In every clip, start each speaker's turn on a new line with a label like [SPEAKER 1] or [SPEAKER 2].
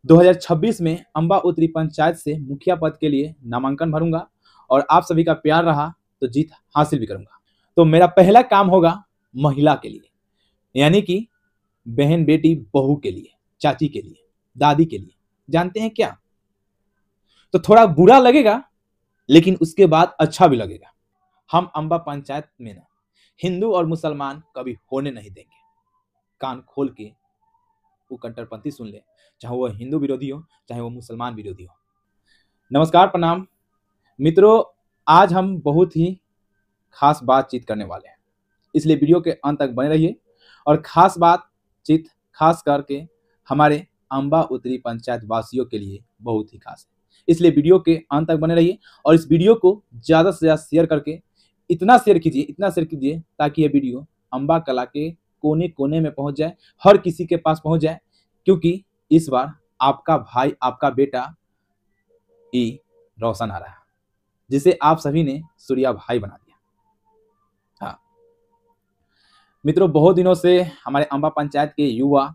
[SPEAKER 1] 2026 में अंबा उत्तरी पंचायत से मुखिया पद के लिए नामांकन भरूंगा और आप सभी का प्यार रहा तो जीत हासिल भी करूंगा। तो मेरा पहला काम होगा महिला के लिए, यानी कि बहन, बेटी, बहू के लिए, चाची के लिए, दादी के लिए। जानते हैं क्या? तो थोड़ा बुरा लगेगा लेकिन उसके बाद अच्छा भी लगेगा। हम अंबा पंचायत में ना हिंदू और मुसलमान कभी होने नहीं देंगे। कान खोल के वो कट्टरपंथी सुन ले, चाहे वो हिंदू विरोधी हो चाहे वो मुसलमान विरोधी हो। नमस्कार, प्रणाम मित्रों। आज हम बहुत ही खास बातचीत करने वाले हैं, इसलिए वीडियो के अंत तक बने रहिए। और खास बातचीत खास करके हमारे अंबा उत्तरी पंचायत वासियों के लिए बहुत ही खास है, इसलिए वीडियो के अंत तक बने रहिए। और इस वीडियो को ज़्यादा से ज़्यादा शेयर करके इतना शेयर कीजिए ताकि ये वीडियो अंबा कला के कोने कोने में पहुंच जाए, हर किसी के पास पहुंच जाए। क्योंकि इस बार आपका भाई, आपका बेटा ही रोशन आ रहा है, जिसे आप सभी ने सूर्या भाई बना दिया। हाँ मित्रों, बहुत दिनों से हमारे अंबा पंचायत के युवा,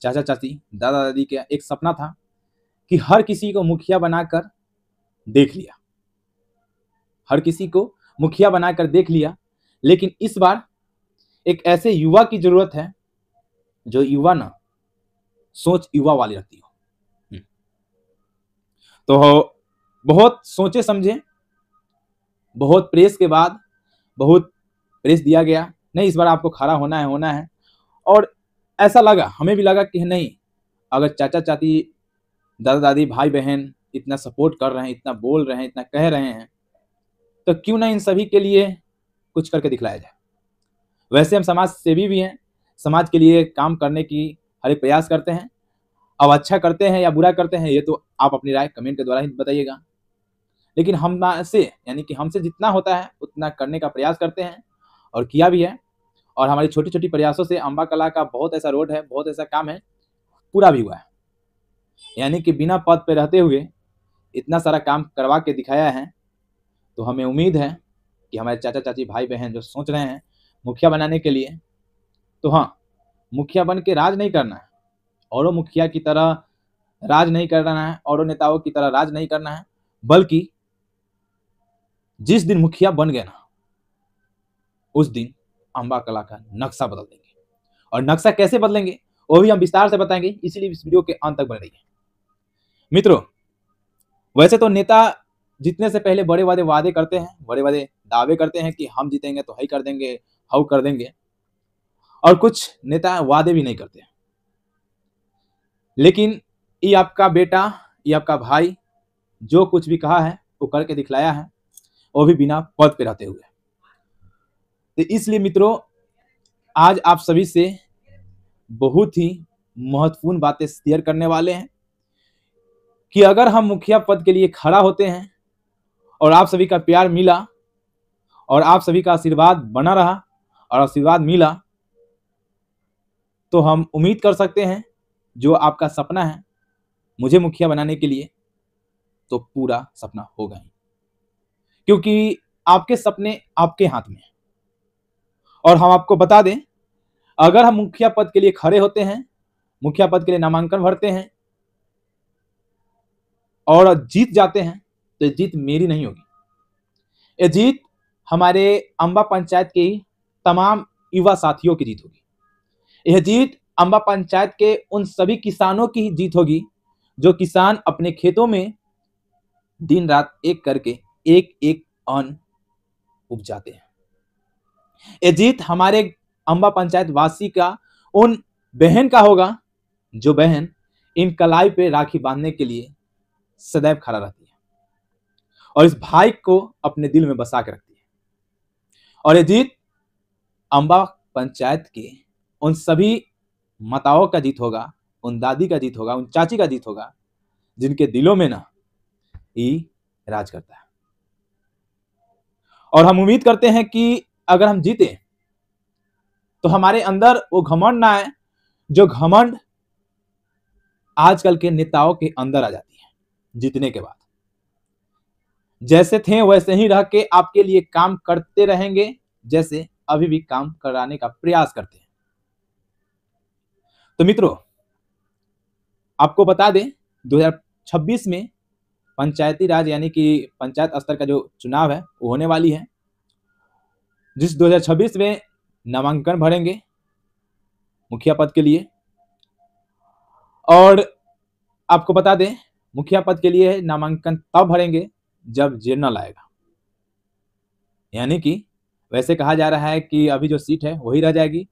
[SPEAKER 1] चाचा चाची, दादा दादी का एक सपना था कि हर किसी को मुखिया बनाकर देख लिया, हर किसी को मुखिया बनाकर देख लिया। लेकिन इस बार एक ऐसे युवा की जरूरत है जो युवा ना सोच युवा वाली रखती हो। तो बहुत सोचे समझे, बहुत प्रेस के बाद, बहुत प्रेस दिया गया, नहीं इस बार आपको खड़ा होना है। और ऐसा लगा, हमें भी लगा कि नहीं, अगर चाचा चाची, दादा दादी, भाई बहन इतना सपोर्ट कर रहे हैं, इतना बोल रहे हैं, इतना कह रहे हैं, तो क्यों ना इन सभी के लिए कुछ करके दिखलाया जाए। वैसे हम समाज सेवी भी हैं, समाज के लिए काम करने की हर एक प्रयास करते हैं। अब अच्छा करते हैं या बुरा करते हैं ये तो आप अपनी राय कमेंट के द्वारा ही बताइएगा। लेकिन हमसे, यानी कि हमसे जितना होता है उतना करने का प्रयास करते हैं और किया भी है। और हमारी छोटी छोटी प्रयासों से अंबा कला का बहुत ऐसा रोड है, बहुत ऐसा काम है, पूरा भी हुआ है। यानी कि बिना पद पे रहते हुए इतना सारा काम करवा के दिखाया है। तो हमें उम्मीद है कि हमारे चाचा चाची, भाई बहन जो सोच रहे हैं मुखिया बनाने के लिए, तो हाँ, मुखिया बन के राज नहीं करना है, औरों मुखिया की तरह राज नहीं करना है, औरों नेताओं की तरह राज नहीं करना है, बल्कि जिस दिन मुखिया बन गए ना, उस दिन अंबा कला का नक्शा बदल देंगे। और नक्शा कैसे बदलेंगे वो भी हम विस्तार से बताएंगे, इसीलिए इस वीडियो के अंत तक बने रहिए। मित्रों, वैसे तो नेता जीतने से पहले बड़े वादे करते हैं, बड़े दावे करते हैं कि हम जीतेंगे तो हई कर देंगे, हाउ कर देंगे। और कुछ नेता वादे भी नहीं करते। लेकिन ये आपका बेटा, ये आपका भाई जो कुछ भी कहा है वो करके दिखलाया है, वो भी बिना पद पे रहते हुए। तो इसलिए मित्रों, आज आप सभी से बहुत ही महत्वपूर्ण बातें शेयर करने वाले हैं कि अगर हम मुखिया पद के लिए खड़ा होते हैं और आप सभी का प्यार मिला और आप सभी का आशीर्वाद बना रहा और आशीर्वाद मिला, तो हम उम्मीद कर सकते हैं जो आपका सपना है मुझे मुखिया बनाने के लिए, तो पूरा सपना होगा ही। क्योंकि आपके सपने आपके हाथ में हैं। और हम आपको बता दें, अगर हम मुखिया पद के लिए खड़े होते हैं, मुखिया पद के लिए नामांकन भरते हैं और जीत जाते हैं, तो ये जीत मेरी नहीं होगी, ये जीत हमारे अंबा पंचायत के तमाम युवा साथियों की जीत होगी। यह जीत अंबा पंचायत के उन सभी किसानों की जीत होगी जो किसान अपने खेतों में दिन रात एक करके एक एक अन्न उपजाते हैं। यह जीत हमारे अंबा पंचायत वासी का उन बहन का होगा जो बहन इन कलाई पे राखी बांधने के लिए सदैव खड़ा रहती है और इस भाई को अपने दिल में बसा के रखती है। और यह जीत अंबा पंचायत के उन सभी माताओं का जीत होगा, उन दादी का जीत होगा, उन चाची का जीत होगा जिनके दिलों में ना ये राज करता है। और हम उम्मीद करते हैं कि अगर हम जीते तो हमारे अंदर वो घमंड ना आए जो घमंड आजकल के नेताओं के अंदर आ जाती है। जीतने के बाद जैसे थे वैसे ही रह के आपके लिए काम करते रहेंगे, जैसे अभी भी काम कराने का प्रयास करते हैं। तो मित्रों, आपको बता दें 2026 में पंचायती राज यानी कि पंचायत स्तर का जो चुनाव है वो होने वाली है, जिस 2026 में नामांकन भरेंगे मुखिया पद के लिए। और आपको बता दें, मुखिया पद के लिए नामांकन तब भरेंगे जब जनरल आएगा, यानी कि वैसे कहा जा रहा है कि अभी जो सीट है वही रह जाएगी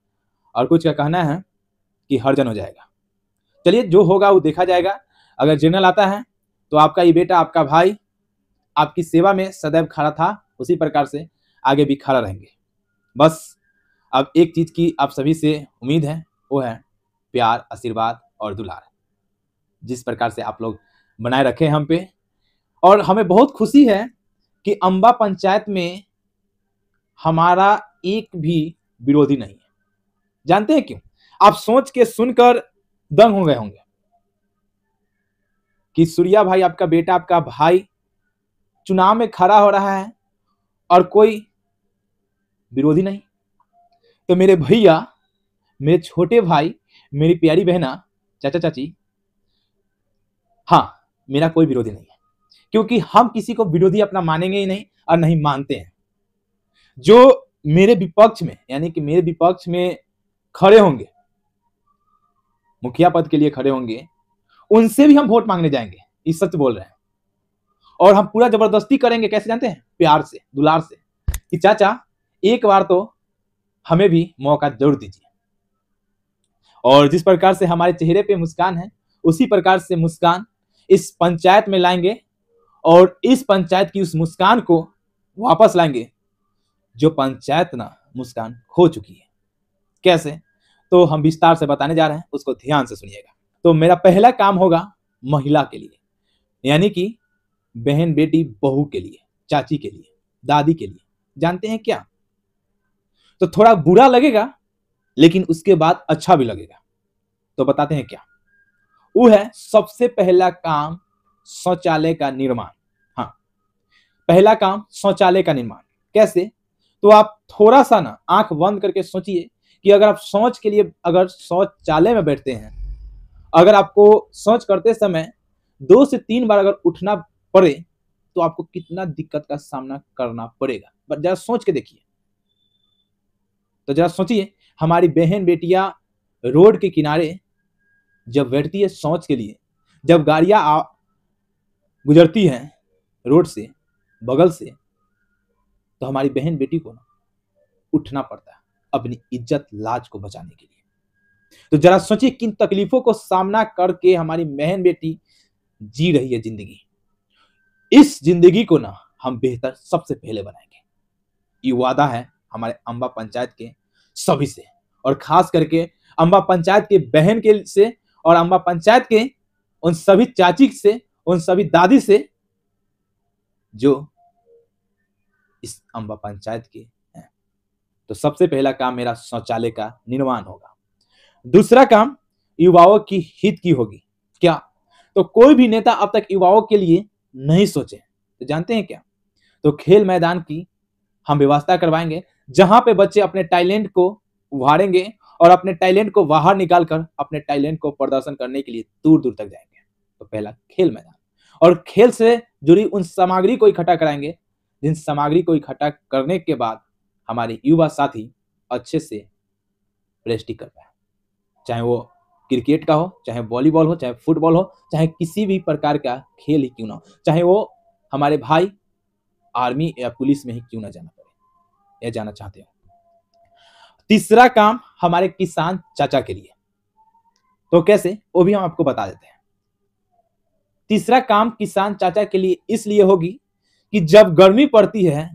[SPEAKER 1] और कुछ का कहना है कि हर्जन हो जाएगा। चलिए, जो होगा वो देखा जाएगा। अगर जनरल आता है तो आपका ये बेटा, आपका भाई आपकी सेवा में सदैव खड़ा था, उसी प्रकार से आगे भी खड़ा रहेंगे। बस अब एक चीज की आप सभी से उम्मीद है, वो है प्यार, आशीर्वाद और दुलार, जिस प्रकार से आप लोग बनाए रखे हम पे। और हमें बहुत खुशी है कि अंबा पंचायत में हमारा एक भी विरोधी नहीं है। जानते हैं क्यों? आप सोच के सुनकर दंग हो गए होंगे कि सूर्या भाई, आपका बेटा, आपका भाई चुनाव में खड़ा हो रहा है और कोई विरोधी नहीं। तो मेरे भैया, मेरे छोटे भाई, मेरी प्यारी बहना, चाचा चाची, हाँ, मेरा कोई विरोधी नहीं है, क्योंकि हम किसी को विरोधी अपना मानेंगे ही नहीं और नहीं मानते हैं। जो मेरे विपक्ष में, यानी कि मेरे विपक्ष में खड़े होंगे, मुखिया पद के लिए खड़े होंगे, उनसे भी हम वोट मांगने जाएंगे, ये सच बोल रहे हैं। और हम पूरा जबरदस्ती करेंगे, कैसे जानते हैं? प्यार से, दुलार से, कि चाचा एक बार तो हमें भी मौका जरूर दीजिए। और जिस प्रकार से हमारे चेहरे पे मुस्कान है, उसी प्रकार से मुस्कान इस पंचायत में लाएंगे और इस पंचायत की उस मुस्कान को वापस लाएंगे जो पंचायत ना मुस्कान खो चुकी है। कैसे? तो हम विस्तार से बताने जा रहे हैं, उसको ध्यान से सुनिएगा। तो मेरा पहला काम होगा महिला के लिए, यानी कि बहन, बेटी, बहू के लिए, चाची के लिए, दादी के लिए। जानते हैं क्या? तो थोड़ा बुरा लगेगा, लेकिन उसके बाद अच्छा भी लगेगा। तो बताते हैं क्या। वो है सबसे पहला काम शौचालय का निर्माण। हाँ, पहला काम शौचालय का निर्माण। कैसे? तो आप थोड़ा सा ना आंख बंद करके सोचिए कि अगर आप शौच के लिए, अगर शौचालय में बैठते हैं, अगर आपको शौच करते समय 2 से 3 बार अगर उठना पड़े तो आपको कितना दिक्कत का सामना करना पड़ेगा, बस जरा सोच के देखिए। तो जरा सोचिए, हमारी बहन बेटियां रोड के किनारे जब बैठती है शौच के लिए, जब गाड़ियां गुजरती हैं रोड से, बगल से, तो हमारी बहन बेटी को ना उठना पड़ता है अपनी इज्जत लाज को बचाने के लिए। तो जरा सोचिए किन तकलीफों को सामना करके हमारी बहन बेटी जी रही है जिंदगी। इस जिंदगी को ना हम बेहतर सबसे पहले बनाएंगे, ये वादा है हमारे अंबा पंचायत के सभी से, और खास करके अंबा पंचायत के बहन के से, और अंबा पंचायत के उन सभी चाची से, उन सभी दादी से जो इस अंबा पंचायत के हैं। तो सबसे पहला काम मेरा शौचालय का निर्माण होगा। दूसरा काम युवाओं की हित की होगी। क्या? तो कोई भी नेता अब तक युवाओं के लिए नहीं सोचे। तो जानते हैं क्या? तो खेल मैदान की हम व्यवस्था करवाएंगे, जहां पे बच्चे अपने टैलेंट को उभारेंगे और अपने टैलेंट को बाहर निकालकर अपने टैलेंट को प्रदर्शन करने के लिए दूर दूर तक जाएंगे। तो पहला खेल मैदान, और खेल से जुड़ी उन सामग्री को इकट्ठा कराएंगे, जिन सामग्री को इकट्ठा करने के बाद हमारे युवा साथी अच्छे से प्रैक्टिस कर पाए, चाहे वो क्रिकेट का हो, चाहे वॉलीबॉल हो, चाहे फुटबॉल हो, चाहे किसी भी प्रकार का खेल ही क्यों ना हो, चाहे वो हमारे भाई आर्मी या पुलिस में ही क्यों ना जाना पड़े या जाना चाहते हो। तीसरा काम हमारे किसान चाचा के लिए। तो कैसे, वो भी हम आपको बता देते हैं। तीसरा काम किसान चाचा के लिए इसलिए होगी कि जब गर्मी पड़ती है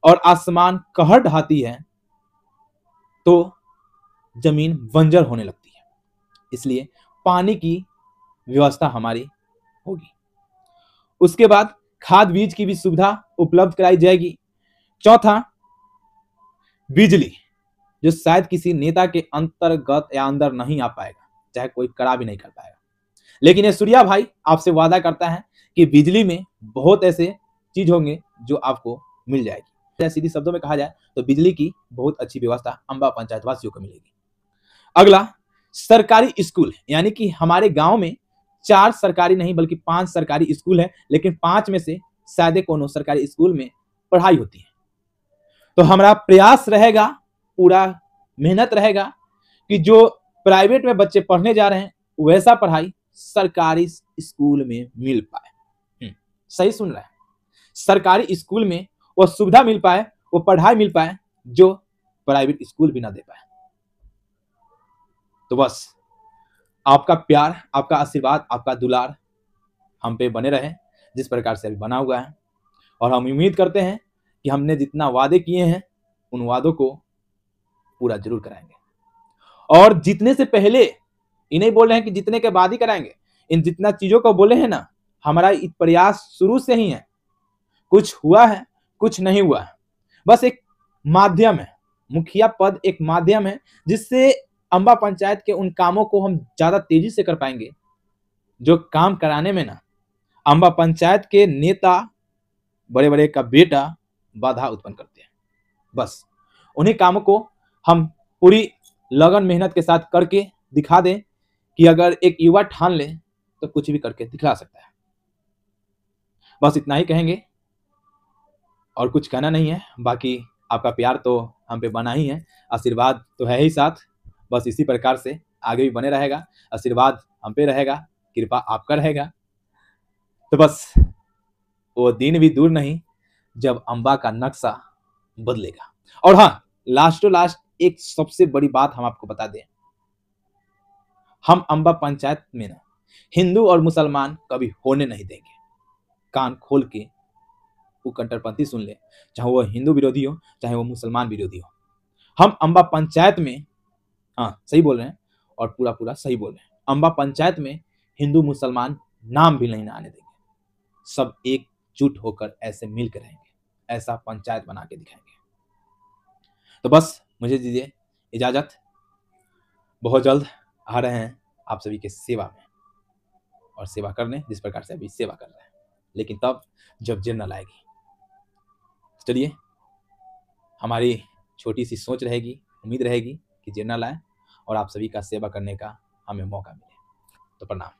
[SPEAKER 1] और आसमान कहर ढाती है तो जमीन बंजर होने लगती है, इसलिए पानी की व्यवस्था हमारी होगी। उसके बाद खाद बीज की भी सुविधा उपलब्ध कराई जाएगी। चौथा, बिजली, जो शायद किसी नेता के अंतर्गत या अंदर नहीं आ पाएगा, चाहे कोई करा भी नहीं कर पाएगा, लेकिन ये सूर्या भाई आपसे वादा करता है कि बिजली में बहुत ऐसे चीज होंगे जो आपको मिल जाएगी। सीधी शब्दों में कहा जाए तो बिजली की बहुत अच्छी व्यवस्था अंबा पंचायत वासियों को मिलेगी। अगला, सरकारी स्कूल, यानी कि हमारे गांव में 4 सरकारी नहीं बल्कि 5 सरकारी स्कूल है, लेकिन 5 में से शायद कोनो सरकारी स्कूल में पढ़ाई होती है। तो हमारा प्रयास रहेगा, पूरा मेहनत रहेगा कि जो प्राइवेट में बच्चे पढ़ने जा रहे हैं वैसा पढ़ाई सरकारी स्कूल में मिल पाए। सही सुन रहे हैं, सरकारी स्कूल में वो सुविधा मिल पाए, वो पढ़ाई मिल पाए जो प्राइवेट स्कूल भी ना दे पाए। तो बस आपका प्यार, आपका आशीर्वाद, आपका दुलार हम पे बने रहे जिस प्रकार से अभी बना हुआ है। और हम उम्मीद करते हैं कि हमने जितना वादे किए हैं उन वादों को पूरा जरूर कराएंगे। और जीतने से पहले ये नहीं बोल रहे हैं कि जीतने के बाद ही कराएंगे। इन जितना चीजों को बोले हैं ना, हमारा प्रयास शुरू से ही है। कुछ हुआ है, कुछ नहीं हुआ है, बस एक माध्यम है। मुखिया पद एक माध्यम है जिससे अंबा पंचायत के उन कामों को हम ज्यादा तेजी से कर पाएंगे जो काम कराने में ना अंबा पंचायत के नेता बड़े बड़े का बेटा बाधा उत्पन्न करते हैं। बस उन्हीं कामों को हम पूरी लगन मेहनत के साथ करके दिखा दें कि अगर एक युवा ठान ले तो कुछ भी करके दिखला सकता है। बस इतना ही कहेंगे और कुछ कहना नहीं है। बाकी आपका प्यार तो हम पे बना ही है, आशीर्वाद तो है ही साथ। बस इसी प्रकार से आगे भी बने रहेगा, आशीर्वाद हम पे रहेगा, कृपा आपका रहेगा। तो बस वो दिन भी दूर नहीं जब अंबा का नक्शा बदलेगा। और हाँ, लास्टो लास्ट एक सबसे बड़ी बात हम आपको बता दें, हम अंबा पंचायत में ना हिंदू और मुसलमान कभी होने नहीं देंगे। कान खोल के वो कट्टरपंथी सुन ले, चाहे वो हिंदू विरोधी हो चाहे वो मुसलमान विरोधी हो। हम अंबा पंचायत में, हाँ सही बोल रहे हैं और पूरा पूरा सही बोल रहे हैं, अंबा पंचायत में हिंदू मुसलमान नाम भी नहीं आने देंगे। सब एकजुट होकर ऐसे मिलकर रहेंगे, ऐसा पंचायत बना के दिखाएंगे। तो बस मुझे दीजिए इजाजत, बहुत जल्द आ रहे हैं आप सभी के सेवा में और सेवा करने जिस प्रकार से अभी सेवा कर रहे हैं, लेकिन तब जब जनरल आएगी। चलिए, हमारी छोटी सी सोच रहेगी, उम्मीद रहेगी कि जनरल आए और आप सभी का सेवा करने का हमें मौका मिले। तो प्रणाम।